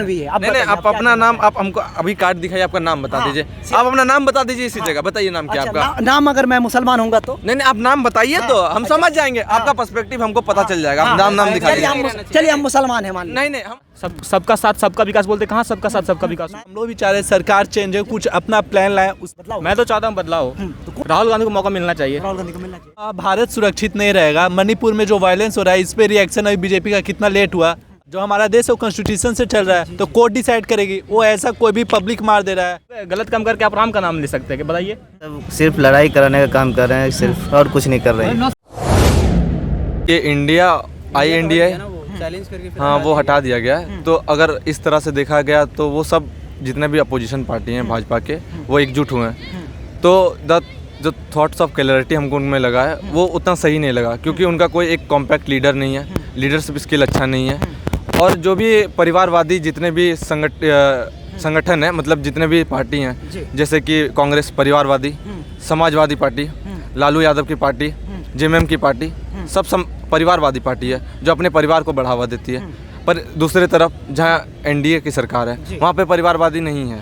भी है। आप नहीं नहीं, आप अपना नाम आप हमको अभी कार्ड दिखाइए, आपका नाम बता दीजिए। आप अपना नाम बता दीजिए इसी जगह, बताइए नाम क्या आपका। नाम अगर मैं मुसलमान होऊंगा तो नहीं नहीं, आप नाम बताइए तो हम समझ जाएंगे, आपका पर्सपेक्टिव हमको पता चल जाएगा। आप नाम दिखाइए। चलिए हम मुसलमान हैं मान। नहीं नहीं, हम सबका साथ सबका विकास बोलते, कहाँ सबका साथ सबका विकास। हम लोग भी चाह रहे हैं सरकार चेंज हो, कुछ अपना प्लान लाए। मैं तो चाहता हूँ बदलाव हो, राहुल गांधी को मौका मिलना चाहिए। राहुल गांधी को मिलना चाहिए। भारत सुरक्षित नहीं रहेगा। मणिपुर में जो वायलेंस हो रहा है, इस पे रिएक्शन अभी बीजेपी का कितना लेट हुआ। जो हमारा देश है वो कॉन्स्टिट्यूशन से चल रहा है, तो कोर्ट डिसाइड करेगी। वो ऐसा कोई भी पब्लिक मार दे रहा है। गलत काम करके आप राम का नाम ले सकते हैं, बताइए। सिर्फ लड़ाई कराने का काम कर रहे हैं सिर्फ, और कुछ नहीं कर रहे हैं। ये इंडिया INDA, हाँ वो हटा दिया गया है। तो अगर इस तरह से देखा गया तो वो सब जितने भी अपोजिशन पार्टी हैं भाजपा के, वो एकजुट हुए हैं। तो जो थॉट्स ऑफ क्लैरिटी हमको उनमें लगा है वो उतना सही नहीं लगा, क्योंकि उनका कोई एक कॉम्पैक्ट लीडर नहीं है, लीडरशिप स्किल अच्छा नहीं है। और जो भी परिवारवादी जितने भी संगठन है, मतलब जितने भी पार्टी हैं, जैसे कि कांग्रेस परिवारवादी, समाजवादी पार्टी, लालू यादव की पार्टी, JMM की पार्टी, सब परिवारवादी पार्टी है जो अपने परिवार को बढ़ावा देती है। पर दूसरी तरफ जहाँ NDA की सरकार है वहाँ पे परिवारवादी नहीं है।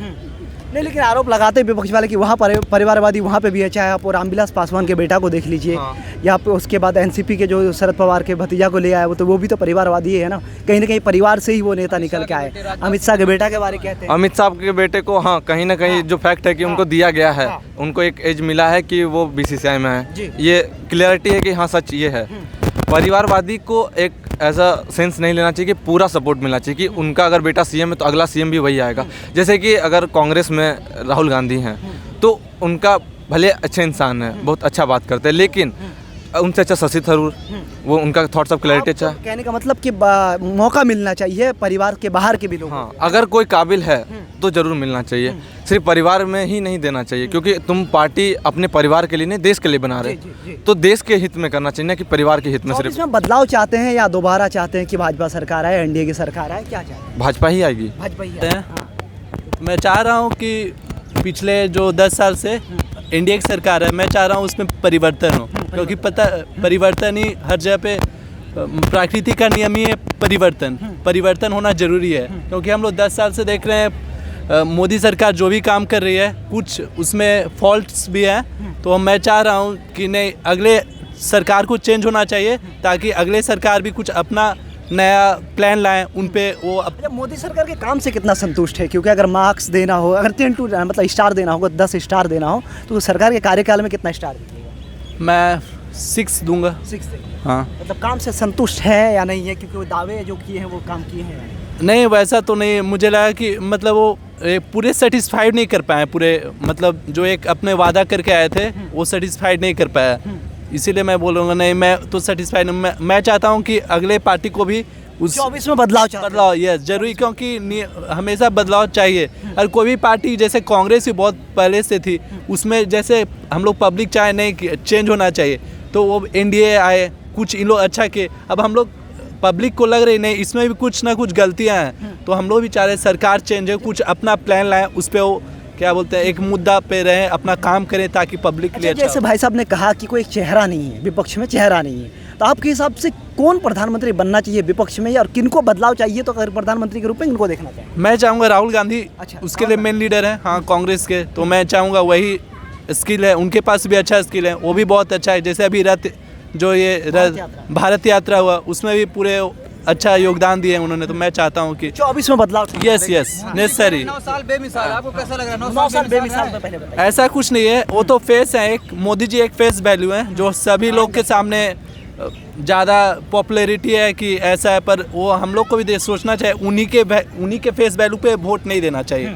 नहीं, लेकिन आरोप लगाते हैं विपक्ष वाले कि वहाँ पर परिवारवादी वहाँ पे भी है। चाहे आप रामविलास पासवान के बेटा को देख लीजिए, या आप उसके बाद NCP के जो शरद पवार के भतीजा को ले आए, वो भी तो परिवारवादी है ना। कहीं ना कहीं परिवार से ही वो नेता निकल के आए। अमित शाह के बेटा के बारे में कहते हैं। अमित शाह के बेटे को हाँ कहीं ना कहीं जो फैक्ट है कि उनको दिया गया है, उनको एक एज मिला है कि वो BCCI में है। ये क्लियरिटी है कि हाँ सच ये है। परिवारवादी को एक ऐसा सेंस नहीं लेना चाहिए कि पूरा सपोर्ट मिलना चाहिए कि उनका अगर बेटा CM है तो अगला CM भी वही आएगा। जैसे कि अगर कांग्रेस में राहुल गांधी हैं तो उनका भले अच्छे इंसान है, बहुत अच्छा बात करते हैं, लेकिन उनसे अच्छा शशि थरूर, वो उनका थॉट्स ऑफ क्लैरिटी अच्छा। कहने का मतलब कि मौका मिलना चाहिए परिवार के बाहर के भी लोग। हाँ, अगर कोई काबिल है तो जरूर मिलना चाहिए। सिर्फ परिवार में ही नहीं देना चाहिए, क्योंकि तुम पार्टी अपने परिवार के लिए नहीं देश के लिए बना रहे, तो देश के हित में करना चाहिए ना कि परिवार के हित में। सिर्फ इसमें बदलाव चाहते हैं या दोबारा चाहते हैं कि भाजपा सरकार आए, NDA की सरकार आए, क्या चाहते हैं? भाजपा ही आएगी। भाजपा ही हैं। मैं चाह रहा हूँ कि पिछले जो 10 साल से NDA की सरकार है, मैं चाह रहा हूँ उसमें परिवर्तन हो, क्योंकि पता परिवर्तन ही हर जगह पे, प्रकृति का नियम ही है परिवर्तन होना जरूरी है। क्योंकि हम लोग 10 साल से देख रहे हैं मोदी सरकार जो भी काम कर रही है, कुछ उसमें फॉल्ट्स भी हैं। तो मैं चाह रहा हूँ कि नहीं, अगले सरकार को चेंज होना चाहिए, ताकि अगले सरकार भी कुछ अपना नया प्लान लाएं। उन पे वो मोदी सरकार के काम से कितना संतुष्ट है? क्योंकि अगर मार्क्स देना हो, अगर 10 मतलब स्टार देना होगा, 10 स्टार देना हो, तो सरकार के कार्यकाल में कितना स्टार दीजिएगा? मैं 6 दूंगा। 6 हाँ, मतलब काम से संतुष्ट है या नहीं है? क्योंकि वो दावे जो किए हैं वो काम किए हैं। नहीं वैसा तो नहीं, मुझे लगा कि मतलब वो पूरे सेटिस्फाइड नहीं कर पाए, पूरे मतलब जो एक अपने वादा करके आए थे वो सेटिस्फाइड नहीं कर पाया। इसीलिए मैं बोलूँगा नहीं, मैं तो सेटिस्फाइड नहीं। मैं चाहता हूँ कि अगले पार्टी को भी उस 24 में बदलाव यस जरूरी, क्योंकि हमेशा बदलाव चाहिए। और कोई भी पार्टी, जैसे कांग्रेस भी बहुत पहले से थी, उसमें जैसे हम लोग पब्लिक चाहे नहीं कि चेंज होना चाहिए, तो वो NDA आए, कुछ इन लोग अच्छा किए। अब हम लोग पब्लिक को लग रही नहीं, इसमें भी कुछ ना कुछ गलतियाँ हैं, तो हम लोग भी चाह रहे हैं सरकार चेंज हो, कुछ अपना प्लान लाएं, उस पर वो क्या बोलते हैं एक मुद्दा पे रहें, अपना काम करें, ताकि पब्लिक के लिए अच्छा। जैसे भाई साहब ने कहा कि कोई चेहरा नहीं है, विपक्ष में चेहरा नहीं है, तो आपके हिसाब से कौन प्रधानमंत्री बनना चाहिए विपक्ष में, और किनको बदलाव चाहिए? तो अगर प्रधानमंत्री के रूप में इनको देखना चाहिए। मैं चाहूँगा राहुल गांधी, अच्छा, उसके लिए मेन लीडर हैं। हाँ, कांग्रेस के, तो मैं चाहूँगा वही स्किल है, उनके पास भी अच्छा स्किल है, वो भी बहुत अच्छा है। जैसे अभी भारत यात्रा हुआ, उसमें भी पूरे अच्छा योगदान दिए उन्होंने। तो मैं चाहता हूँ कि 24 में बदलाव। Yes necessary. 9 साल बेमिसाल, आपको कैसा लग रहा है? 9 साल बेमिसाल में पहले बताइए। ऐसा कुछ नहीं है, वो तो फेस है, एक मोदी जी एक फेस वैल्यू है जो सभी लोग के सामने ज़्यादा पॉपुलैरिटी है कि ऐसा है, पर वो हम लोग को भी सोचना चाहिए, उन्हीं के फेस वैल्यू पे वोट नहीं देना चाहिए।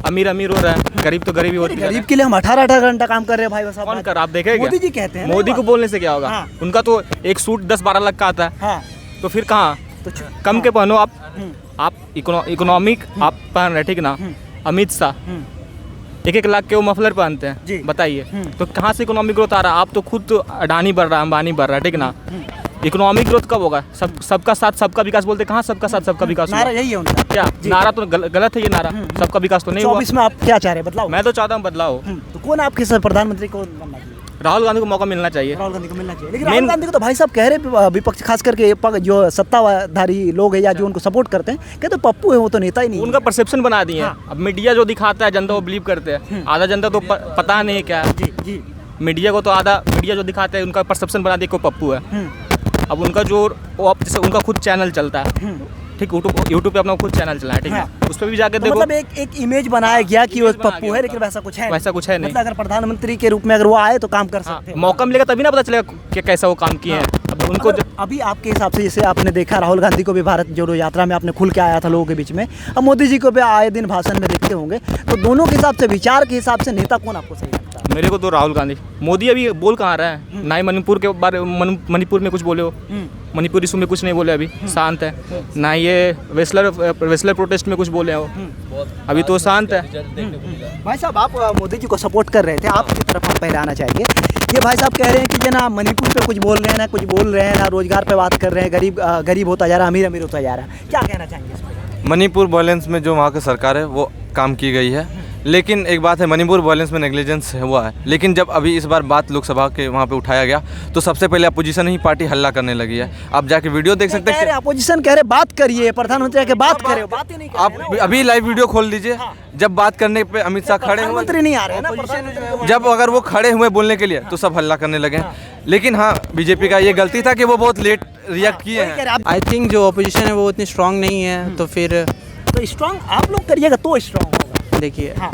अमीर हो रहा है, गरीब तो गरीब ही होती है। गरीब के लिए हम 18 घंटा काम कर रहे हैं भाई साहब। कौन कर, आप देखेंगे? मोदी जी कहते हैं। मोदी को बोलने से क्या होगा? उनका तो एक सूट 10-12 लाख का आता है, तो फिर कहाँ कम के पहनो आप इकोनॉमिक आप पहन रहे, ठीक ना? अमित शाह 1-1 लाख के वो मफलर पहनते हैं, बताइए तो कहाँ से इकोनॉमिक ग्रोथ आ रहा है? आप तो खुद अडानी बढ़ रहा है, अंबानी बढ़ रहा है, ठीक ना? इकोनॉमिक ग्रोथ कब होगा? सबका साथ सबका विकास बोलते, कहाँ सबका साथ सबका विकास? नारा यही है उनका। क्या नारा तो गलत है ये नारा, सबका विकास तो नहीं हुआ। 24 में आप क्या चाह रहे हैं? बदलाव। मैं तो चाहता हूँ बदलाव हो। तो कौन आपके प्रधानमंत्री को बनना चाहिए? राहुल गांधी को मौका मिलना चाहिए। राहुल गांधी को मिलना चाहिए, लेकिन राहुल गांधी को तो भाई साहब कह रहे विपक्ष खास करके जो सत्ताधारी लोग हैं या जो उनको सपोर्ट करते हैं, कहते तो पप्पू है, वो तो नेता ही नहीं। उनका परसेप्शन बना दिए हैं। अब मीडिया जो दिखाता है जनता वो बिलीव करते हैं, आधा जनता तो पता नहीं क्या है। जी मीडिया को तो आधा मीडिया जो दिखाता है उनका परसेप्शन बना दिया कोई पप्पू है। अब उनका जो अब जैसे उनका खुद चैनल चलता है, ठीक, यूट्यूब पे अपना खुद चैनल चला है, ठीक है, उस पर भी जाके देखो, मतलब एक इमेज बनाया गया कि वो पप्पू है, लेकिन वैसा कुछ है नहीं। नहीं। मतलब अगर प्रधानमंत्री के रूप में अगर वो आए तो काम कर सकते हैं। मौका मिलेगा तभी ना पता चलेगा कि कैसा वो काम किए हैं। अब उनको अभी आपके हिसाब से, जैसे आपने देखा राहुल गांधी को भी भारत जोड़ो यात्रा में आपने खुल के आया था लोगों के बीच में, अब मोदी जी को भी आए दिन भाषण में देखते होंगे, तो दोनों के हिसाब से, विचार के हिसाब से नेता कौन आपको सही लगता है? मेरे को तो राहुल गांधी। मोदी अभी बोल कहाँ रहा है, ना ही मणिपुर के बारे मणिपुर में कुछ बोले हो, मणिपुर इशू में कुछ नहीं बोले, अभी शांत है। ना ये वेस्लर प्रोटेस्ट में कुछ बोले हो, अभी तो शांत है। भाई साहब आप मोदी जी को सपोर्ट कर रहे थे, आपकी तरफ हम पहले आना चाहेंगे। ये भाई साहब कह रहे हैं कि जो ना मणिपुर पे कुछ बोल रहे हैं, ना कुछ बोल रहे हैं, ना रोजगार पे बात कर रहे हैं, गरीब होता जा रहा है, अमीर होता जा रहा है, क्या कहना चाहेंगे इस पर? मणिपुर वायलेंस में जो वहाँ की सरकार है वो काम की गई है, लेकिन एक बात है, मणिपुर वायलेंस में नेग्लिजेंस हुआ है, लेकिन जब अभी इस बार बात लोकसभा के वहाँ पे उठाया गया तो सबसे पहले अपोजिशन ही पार्टी हल्ला करने लगी है। आप जाके वीडियो देख सकते हैं। अपोजिशन कह रहे बात करिए, प्रधानमंत्री के बात करे, बात ही नहीं कर रहे हैं आप अभी लाइव वीडियो खोल लीजिए, जब बात करने पे अमित शाह खड़े हुए, प्रधानमंत्री नहीं आ रहे हैं ना, जब अगर वो खड़े हुए बोलने के लिए तो सब हल्ला करने लगे। लेकिन हाँ, बीजेपी का ये गलती था कि वो बहुत लेट रिएक्ट किए हैं। आई थिंक जो अपोजिशन है वो उतनी स्ट्रांग नहीं है, तो फिर तो स्ट्रांग आप लोग करिएगा तो स्ट्रांग होगा। देखिए, हाँ,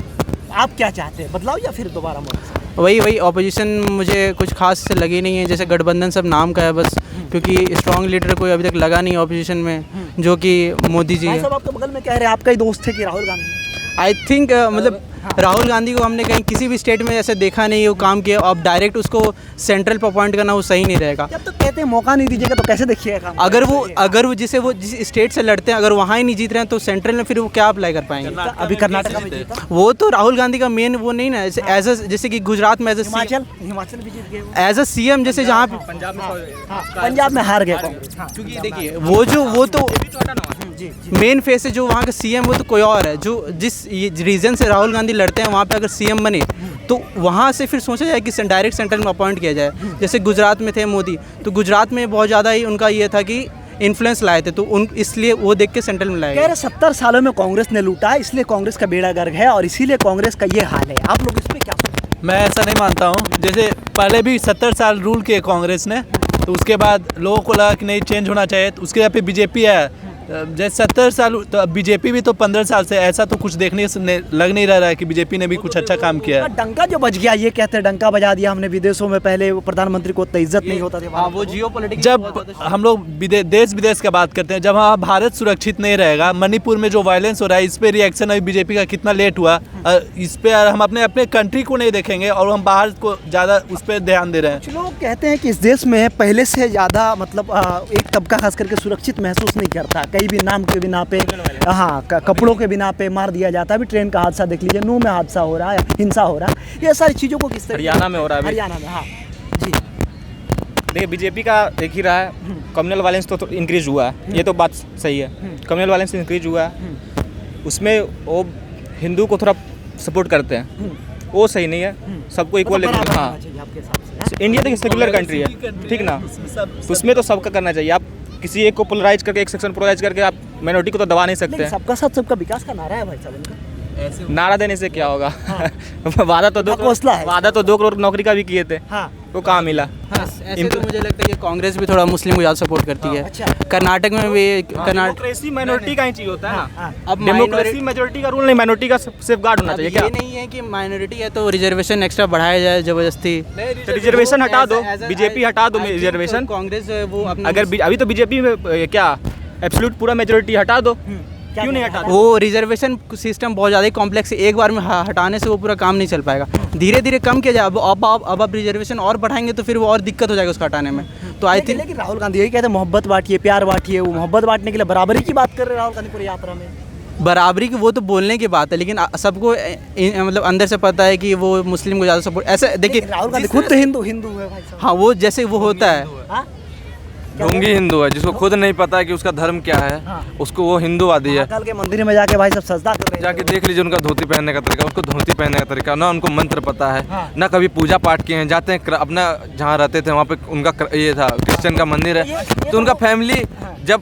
आप क्या चाहते हैं, बदलाव या फिर दोबारा मोदी? वही अपोजिशन मुझे कुछ खास से लगी नहीं है, जैसे गठबंधन सब नाम का है बस, क्योंकि स्ट्रांग लीडर कोई अभी तक लगा नहीं अपोजिशन में, जो कि मोदी जी है। सब आपके बगल में कह रहे हैं आपका ही दोस्त है कि राहुल गांधी? आई थिंक मतलब राहुल गांधी को हमने कहीं किसी भी स्टेट में ऐसे देखा नहीं वो काम किया, अब डायरेक्ट उसको सेंट्रल पर अपॉइंट करना वो सही नहीं रहेगा। जब तो कहते हैं मौका नहीं दीजिएगा तो कैसे देखिएगा? अगर वो जिस स्टेट से लड़ते हैं, अगर वहाँ ही नहीं जीत रहे हैं तो सेंट्रल में फिर वो क्या अप्लाई कर पाएंगे? अभी कर्नाटक में जीता, वो तो राहुल गांधी का मेन वो नहीं ना, जैसे कि गुजरात में हिमाचल भी जीत गए, एज अ सीएम, जैसे जहाँ पे पंजाब में हार गए कांग्रेस। क्योंकि देखिए वो तो मेन फेस है जो वहाँ का सीएम, वो तो कोई और है। जो जिस रीजन से राहुल गांधी लड़ते हैं वहाँ पे अगर सीएम बने तो वहाँ से फिर सोचा जाए कि डायरेक्ट सेंट्रल में अपॉइंट किया जाए। जैसे गुजरात में थे मोदी, तो गुजरात में बहुत ज़्यादा ही उनका ये था कि इन्फ्लुएंस लाए थे, तो इसलिए वो देख के सेंट्रल में लाए। कह रहे 70 सालों में कांग्रेस ने लूटा है, इसलिए कांग्रेस का बेड़ा गर्क है और इसीलिए कांग्रेस का ये हाल है। आप लोग इस पर क्या सोचते हैं? मैं ऐसा नहीं मानता हूँ। जैसे पहले भी 70 साल रूल किए कांग्रेस ने, तो उसके बाद लोगों को लगा कि नहीं चेंज होना चाहिए, तो उसके बाद फिर बीजेपी है। जैसे 70 साल, तो अब बीजेपी भी तो 15 साल से, ऐसा तो कुछ देखने से लग नहीं रहा है कि बीजेपी ने भी कुछ अच्छा काम किया है। डंका जो बज गया, ये कहते हैं डंका बजा दिया हमने विदेशों में, पहले प्रधानमंत्री को उतना इज्जत नहीं होता था। वो जियोपॉलिटिक्स, जब हम लोग देश विदेश की बात करते हैं, जब वहाँ भारत सुरक्षित नहीं रहेगा, मणिपुर में जो वायलेंस हो रहा है, इस पे रिएक्शन अभी बीजेपी का कितना लेट हुआ, इस पे हम अपने कंट्री को नहीं देखेंगे और हम बाहर को ज़्यादा उस पर ध्यान दे रहे हैं। कुछ लोग कहते हैं कि इस देश में पहले से ज़्यादा मतलब एक तबका खास करके सुरक्षित महसूस नहीं करता, कहीं भी नाम के बिना पे, हाँ, कपड़ों के बिना पे मार दिया जाता है। अभी ट्रेन का हादसा देख लीजिए, नूह में हादसा हो रहा है, हिंसा हो रहा है, ये सारी चीज़ों को किस तरह? हरियाणा में हो रहा है, हरियाणा में, हाँ जी। देखिए बीजेपी का देख ही रहा है, कम्युनल वायलेंस तो इंक्रीज हुआ है, ये तो बात सही है, कम्युनल वायलेंस इंक्रीज हुआ है, उसमें वो हिंदू को थोड़ा सपोर्ट करते हैं, वो सही नहीं है, सबको इक्वल। हाँ, इंडिया देखिए सेक्युलर कंट्री है, ठीक ना, तो उसमें तो सबका करना चाहिए। आप किसी एक को पोलराइज करके, एक सेक्शन पोलराइज करके आप माइनॉरिटी को तो दबा नहीं सकते हैं। सबका साथ सबका विकास का नारा है भाई साहब इनका। नारा देने से क्या होगा? हाँ। वादा तो 2 करोड़ नौकरी का भी किए थे, हाँ, वो कहाँ मिला? ऐसे तो मुझे लगता है कि कांग्रेस भी थोड़ा मुस्लिम को ज़्यादा सपोर्ट करती है। अच्छा। कर्नाटक में भी डेमोक्रेसी माइनॉरिटी का ही चीज होता है ना। अब डेमोक्रेसी मेजोरिटी का रूल नहीं, माइनॉरिटी का सेफगार्ड होना चाहिए। क्या ये नहीं है कि माइनॉरिटी है तो रिजर्वेशन एक्स्ट्रा बढ़ाया जाए जबरदस्ती? रिजर्वेशन हटा दो, बीजेपी हटा दो रिजर्वेशन। कांग्रेस वो अगर अभी तो बीजेपी में क्या एब्सोल्यूट पूरा मेजोरिटी हटा दो, क्यों नहीं हटा? वो रिजर्वेशन सिस्टम बहुत ज़्यादा कॉम्प्लेक्स है, एक बार में हटाने से वो पूरा काम नहीं चल पाएगा, धीरे धीरे कम किया जाए। अब रिजर्वेशन और बढ़ाएंगे तो फिर वो और दिक्कत हो जाएगा उसको हटाने में। तो आई थिंक लेकिन राहुल गांधी यही कहते हैं मोहब्बत बांटिए, प्यार बांटिए, वो मोहब्बत बांटने के लिए बराबरी की बात कर रहे हैं राहुल गांधी पूरी यात्रा में। बराबरी की वो तो बोलने की बात है, लेकिन सबको मतलब अंदर से पता है कि वो मुस्लिम को ज़्यादा सपोर्ट, ऐसे देखिए राहुल गांधी खुद तो हिंदू है भाई साहब। हाँ, वो जैसे वो होता है, हाँ? ढोंगी हिंदू है, जिसको खुद नहीं पता है कि उसका धर्म क्या है, उसको वो हिंदूवादी है। कल के मंदिर में जाके भाई सब सजदा कर रहे हैं। जाके देख लीजिए उनका धोती पहनने का तरीका, उसको धोती पहनने का तरीका, ना उनको मंत्र पता है, ना कभी पूजा पाठ किए हैं। जाते हैं अपना जहाँ रहते थे वहाँ पे उनका ये था क्रिश्चियन का मंदिर है, तो उनका फैमिली जब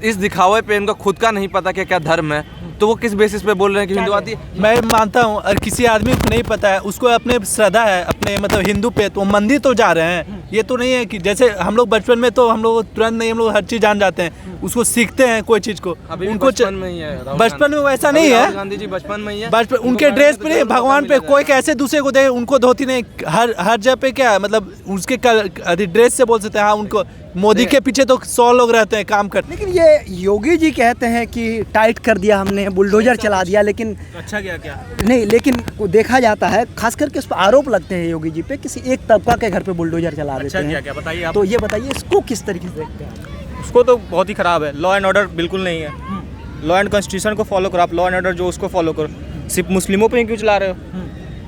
इस दिखावे पे उनका खुद का नहीं पता कि क्या धर्म है, तो वो किस बेसिस पे बोल रहे हैं कि हिंदूवादी। मैं मानता हूँ अगर किसी आदमी को नहीं पता है, उसको अपने श्रद्धा है अपने मतलब हिंदू पे, तो मंदिर तो जा रहे हैं। ये तो नहीं है कि जैसे हम लोग बचपन में तो हम लोग तुरंत नहीं, हम लोग हर चीज़ जान जाते हैं, उसको सीखते हैं कोई चीज़ को। उनको बचपन में ही है, बचपन में वैसा नहीं है, गांधी जी बचपन में ही है, बचपन उनके ड्रेस पे नहीं, भगवान पे कोई कैसे दूसरे को दे, उनको धोती नहीं, हर जगह पे क्या मतलब उसके ड्रेस से बोल सकते हैं। हाँ, उनको मोदी के पीछे तो 100 लोग रहते हैं काम करते। लेकिन ये योगी जी कहते हैं कि टाइट कर दिया हमने, बुलडोजर चला दिया, लेकिन अच्छा क्या नहीं, लेकिन वो देखा जाता है खास करके उस पर आरोप लगते हैं योगी जी पे, किसी एक तबका के घर पे बुलडोजर चला देते हैं। क्या बताइए आप। तो ये बताइए इसको किस तरीके से देखते हैं? उसको तो बहुत ही ख़राब है, लॉ एंड ऑर्डर बिल्कुल नहीं है। लॉ एंड कॉन्स्टिट्यूशन को फॉलो करो आप, लॉ एंड ऑर्डर जो उसको फॉलो करो। सिर्फ मुस्लिमों पे ही क्यों चला रहे हो?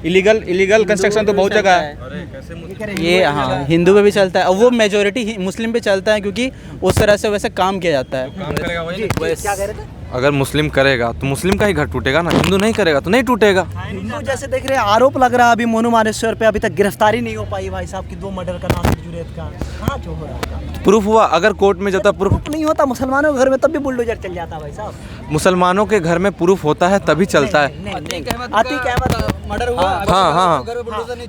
इलीगल कंस्ट्रक्शन तो बहुत जगह है। ये हाँ हिंदू पे भी चलता है, और वो मेजोरिटी मुस्लिम पे चलता है, क्योंकि उस तरह से वैसे काम किया जाता है। क्या कह रहे थे? अगर मुस्लिम करेगा तो मुस्लिम का ही घर टूटेगा ना, हिंदू नहीं करेगा तो नहीं टूटेगा। हिंदू जैसे देख रहे हैं, आरोप लग रहा है अभी मोनू मानेश्वर पे, अभी तक गिरफ्तारी नहीं हो पाई भाई साहब की, 2 मर्डर का, नासिर जुरैद का। कहाँ जो हो रहा है? प्रूफ हुआ, अगर कोर्ट में जब तक प्रूफ नहीं होता, मुसलमानों के घर में तब भी बुलडोजर चल जाता भाई साहब। मुसलमानों के घर में प्रूफ होता है तभी चलता है। अतीक अहमद मर्डर हुआ, हाँ हाँ,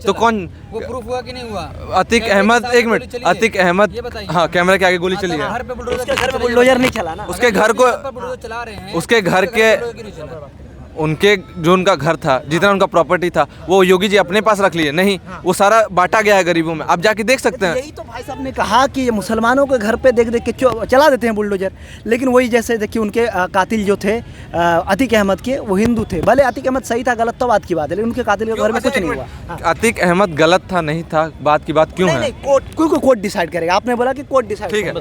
तो कौन वो प्रूफ हुआ कि नहीं हुआ? अतीक अहमद, एक मिनट, अतीक अहमद, हाँ कैमरा के आगे गोली चली है, घर पे बुलडोजर उसके घर में बुलडोजर नहीं चला ना, उसके घर को, बुलडोजर चला रहे हैं, उसके घर के, उनके जो उनका घर था, जितना उनका प्रॉपर्टी था, वो योगी जी अपने पास रख लिए नहीं, वो सारा बांटा गया है गरीबों में। आप जाके देख सकते हैं। यही तो भाई साहब ने कहा कि ये मुसलमानों के घर पे देख देख के चला देते हैं बुलडोजर, लेकिन वही जैसे देखिए उनके कातिल जो थे अतीक अहमद के, वो हिंदू थे। भले अतीक अहमद सही था, गलत तो बात की बात है, लेकिन उनके कातिल के घर में कुछ नहीं हुआ। अतीक अहमद गलत था नहीं था, बात की बात क्यों है? नहीं, कोर्ट डिसाइड करेगा। आपने बोला कि कोर्ट डिसाइड ठीक है,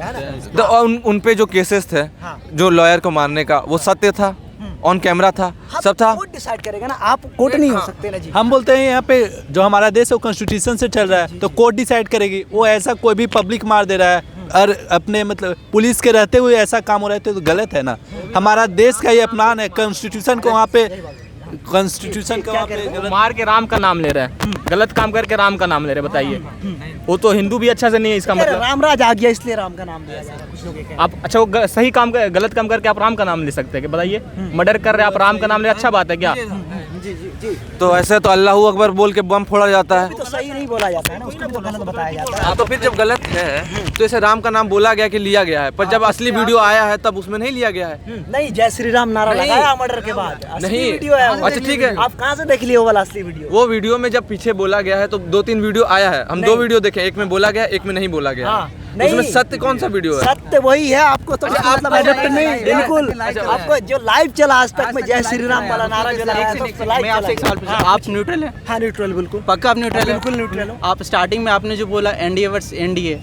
तो उन पे जो केसेस थे, जो लॉयर को मारने का, वो सत्य था, ऑन कैमरा था, सब था। कोर्ट डिसाइड करेगा ना, आप कोर्ट नहीं हो सकते ना जी। हम बोलते हैं यहाँ पे जो हमारा देश है वो कॉन्स्टिट्यूशन से चल रहा है, तो कोर्ट डिसाइड करेगी। वो ऐसा कोई भी पब्लिक मार दे रहा है और अपने मतलब पुलिस के रहते हुए ऐसा काम हो रहा है, तो गलत है ना। हमारा देश का ये अपमान है, कॉन्स्टिट्यूशन को वहाँ पे, कॉन्स्टिट्यूशन का वहाँ पे मार के राम का नाम ले रहे हैं, गलत काम करके राम का नाम ले रहे हैं। बताइए, वो तो हिंदू भी अच्छा से नहीं है इसका मतलब। रामराज आ गया इसलिए राम का नाम दिया जा रहा है कुछ लोग ये कह रहे हैं। आप अच्छा, वो सही काम गलत काम करके आप राम का नाम ले सकते हैं कि? बताइए, मर्डर कर रहे हैं आप, राम का नाम ले, अच्छा बात है क्या? जी जी जी, तो ऐसे तो अल्लाहू अकबर बोल के बम फोड़ा जाता है, तो सही नहीं बोला जाता है ना, उसको भी तो गलत बताया जाता है। हाँ, तो फिर जब गलत है तो इसे राम का नाम बोला गया कि लिया गया है, पर जब असली वीडियो आया है तब उसमें नहीं लिया गया है। नहीं, जय श्री राम नारा लगाया मर्डर के बाद, असली नहीं। वीडियो है वो। अच्छा, ठीक है। आप कहाँ से देख लिए वो वाला असली वीडियो? वो वीडियो में जब पीछे बोला गया है तो 2-3 वीडियो आया है, हम 2 वीडियो देखे, एक में बोला गया, एक में नहीं बोला गया। हाँ, तो उसमें सत्य कौन सा वीडियो है? सत्य वही है, आपको तो मतलब एडेप्ट नहीं, बिल्कुल आपको जो लाइव चला आज तक में, जय श्री राम वाला नारा जो लगाया था, तो लाइव मैं आपसे एक सवाल पूछूं, आप न्यूट्रल हैं? हाँ, न्यूट्रल, बिल्कुल पक्का आप न्यूट्रल हैं? बिल्कुल न्यूट्रल हूँ। आप स्टार्टिंग में आपने जो बोला एनडीए वर्सेस एनडीए,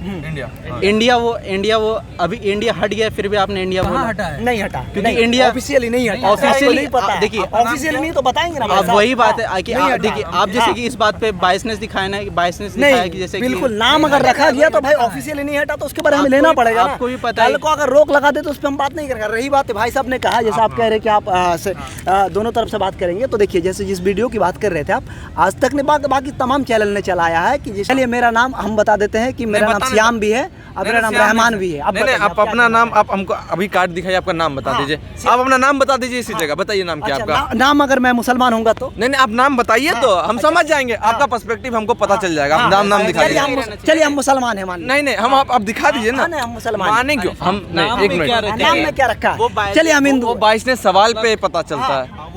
इंडिया वो अभी इंडिया हट गया, फिर भी आपने इंडिया बोला। नहीं हटा, क्योंकि इंडिया ऑफिशियली नहीं हटा, ऑफिशियली नहीं पता है। देखिए, ऑफिशियली नहीं तो बताएंगे ना भाई अब साहब। वही बात है कि नहीं हटा। देखिए, आप जैसे कि इस बात पे बायसनेस दिखाया ना, बायसनेस दिखाया कि जैसे कि बिल्कुल नाम अगर रखा गया तो भाई ऑफिशियली नहीं हटा, तो उसके बारे में हमें लेना पड़ेगा ना। आपको भी पता है। कल को अगर रोक लगा दे तो उस पर हम बात नहीं करेंगे। रही बात भाई साहब ने कहा, जैसे आप कह रहे हैं कि आप दोनों तरफ से बात करेंगे, तो देखिए जैसे जिस वीडियो की बात कर रहे थे आप, आज तक ने बाकी तमाम चैनल ने चलाया है कि चलिए मेरा नाम हम बता देते हैं कि मेरा नाम श्याम भी है और मेरा नाम रहमान भी है। नहीं, आप अपना नाम, आप हमको अभी कार्ड दिखाइए, आपका नाम बता दीजिए। आप अपना नाम बता दीजिए इसी जगह, बताइए नाम क्या आपका। नाम अगर मैं मुसलमान होऊंगा तो नहीं, आप नाम बताइए तो हम समझ जाएंगे, आपका पर्सपेक्टिव हमको पता चल जाएगा। आप नाम दिखाइए। चलिए हम मुसलमान हैं, मान नहीं, हम आप दिखा दीजिए ना। हम मुसलमान माने क्यों हम? नहीं, एक मिनट, नाम में क्या रखा है? चलिए हम हिंदू। वो 22 ने सवाल पे पता चलता है।